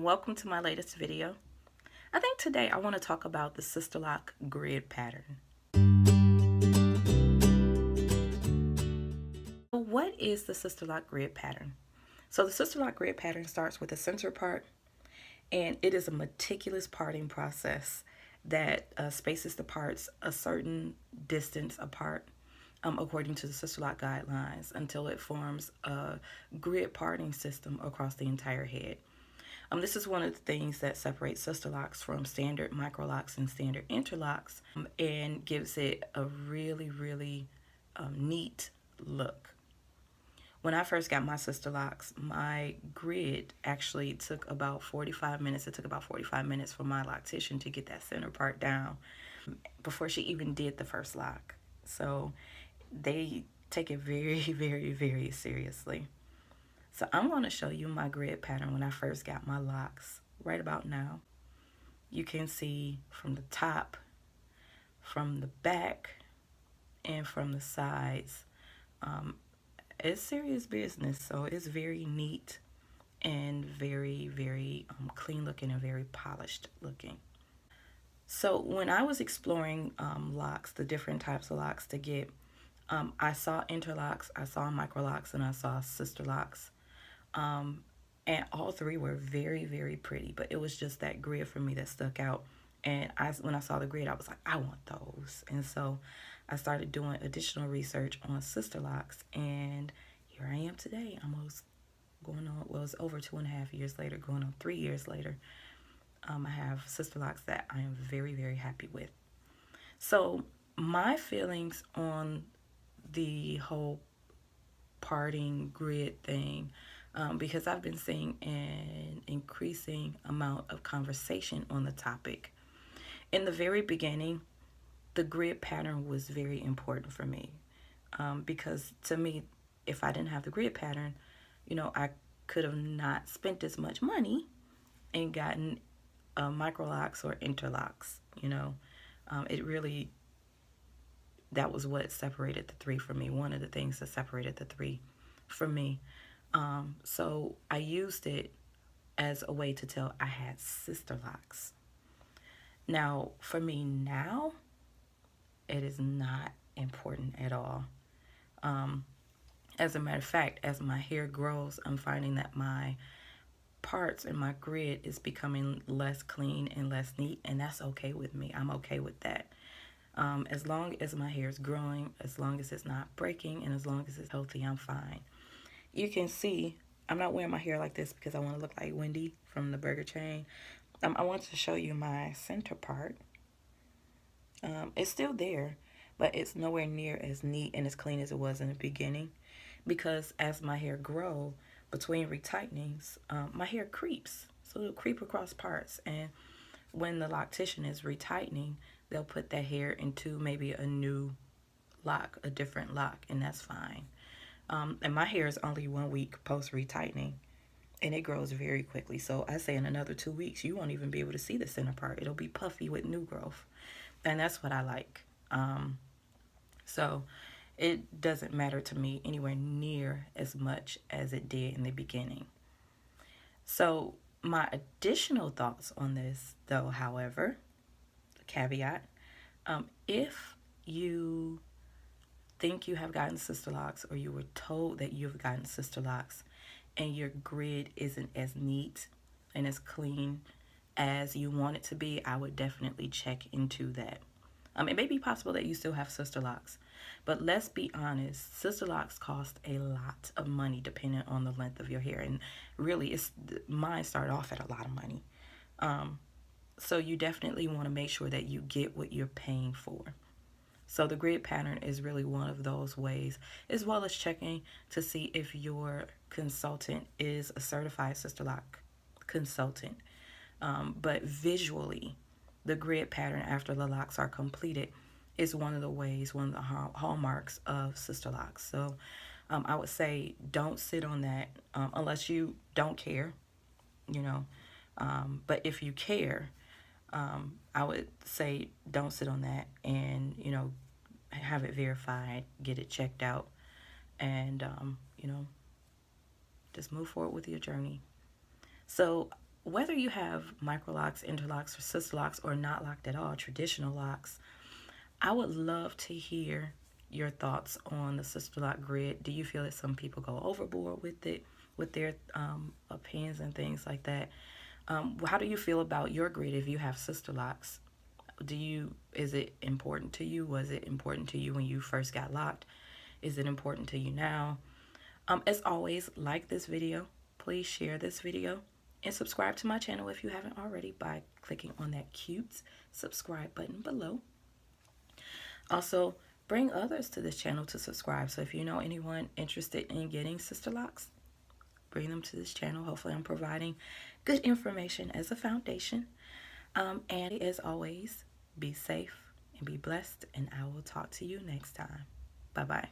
and welcome to my latest video. I think today I want to talk about the Sisterlock Grid pattern. What is the Sisterlock Grid pattern? So the Sisterlock Grid pattern starts with a center part, and it is a meticulous parting process that spaces the parts a certain distance apart according to the Sisterlock guidelines until it forms a grid parting system across the entire head. This is one of the things that separates Sisterlocks from standard microlocks and standard interlocks, and gives it a really neat look. When I first got my Sisterlocks, my grid actually took about 45 minutes. It took about 45 minutes for my loctician to get that center part down before she even did the first lock. So they take it very seriously. So I'm going to show you my grid pattern when I first got my locks right about now. You can see from the top, from the back, and from the sides. It's serious business, so it's very neat and very clean looking and very polished looking. So when I was exploring locks, the different types of locks to get, I saw interlocks, I saw microlocks, and I saw Sisterlocks. And all three were very pretty, but it was just that grid for me that stuck out. And when I saw the grid, I was like, I want those. And so I started doing additional research on Sisterlocks, and here I am today, almost going on, well, it's over 2.5 years later, going on 3 years later. I have Sisterlocks that I am very happy with. So my feelings on the whole parting grid thing, because I've been seeing an increasing amount of conversation on the topic. In the very beginning, the grid pattern was very important for me, because to me, if I didn't have the grid pattern, I could have not spent as much money and gotten microlocks or interlocks. It really, that was what separated the three for me. One of the things that separated the three for me. So I used it as a way to tell I had Sisterlocks. Now, for me now, it is not important at all. As a matter of fact, as my hair grows, I'm finding that my parts and my grid is becoming less clean and less neat, and that's okay with me. I'm okay with that. As long as my hair is growing, as long as it's not breaking, and as long as it's healthy, I'm fine. You can see I'm not wearing my hair like this because I want to look like Wendy from the burger chain. I want to show you my center part. It's still there, but it's nowhere near as neat and as clean as it was in the beginning, because as my hair grows, between retightenings, my hair creeps. So it'll creep across parts, and when the loctician is retightening, they'll put that hair into maybe a new lock, a different lock, and that's fine. And my hair is only 1 week post retightening, and it grows very quickly. So I say in another 2 weeks, you won't even be able to see the center part. It'll be puffy with new growth, and that's what I like. So it doesn't matter to me anywhere near as much as it did in the beginning. So my additional thoughts on this, though, however, caveat, if you think you have gotten Sisterlocks, or you were told that you've gotten Sisterlocks, and your grid isn't as neat and as clean as you want it to be, I would definitely check into that. It may be possible that you still have Sisterlocks, but let's be honest, Sisterlocks cost a lot of money depending on the length of your hair, and really, mine start off at a lot of money. So you definitely want to make sure that you get what you're paying for. So the grid pattern is really one of those ways, as well as checking to see if your consultant is a certified Sisterlock consultant. But visually, the grid pattern after the locks are completed is one of the ways, one of the hallmarks of Sisterlocks. So I would say don't sit on that unless you don't care, but if you care, I would say don't sit on that, and have it verified, get it checked out, and just move forward with your journey. So whether you have micro locks, interlocks, or sister locks, or not locked at all, traditional locks, I would love to hear your thoughts on the Sisterlock Grid. Do you feel that some people go overboard with it, with their opinions and things like that? How do you feel about your grid if you have sister locks? Is it important to you? Was it important to you when you first got locked? Is it important to you now? As always, like this video. Please share this video and subscribe to my channel if you haven't already by clicking on that cute subscribe button below. Also, bring others to this channel to subscribe. So if you know anyone interested in getting sister locks, bring them to this channel. Hopefully I'm providing good information as a foundation. And as always, be safe and be blessed, and I will talk to you next time. Bye-bye.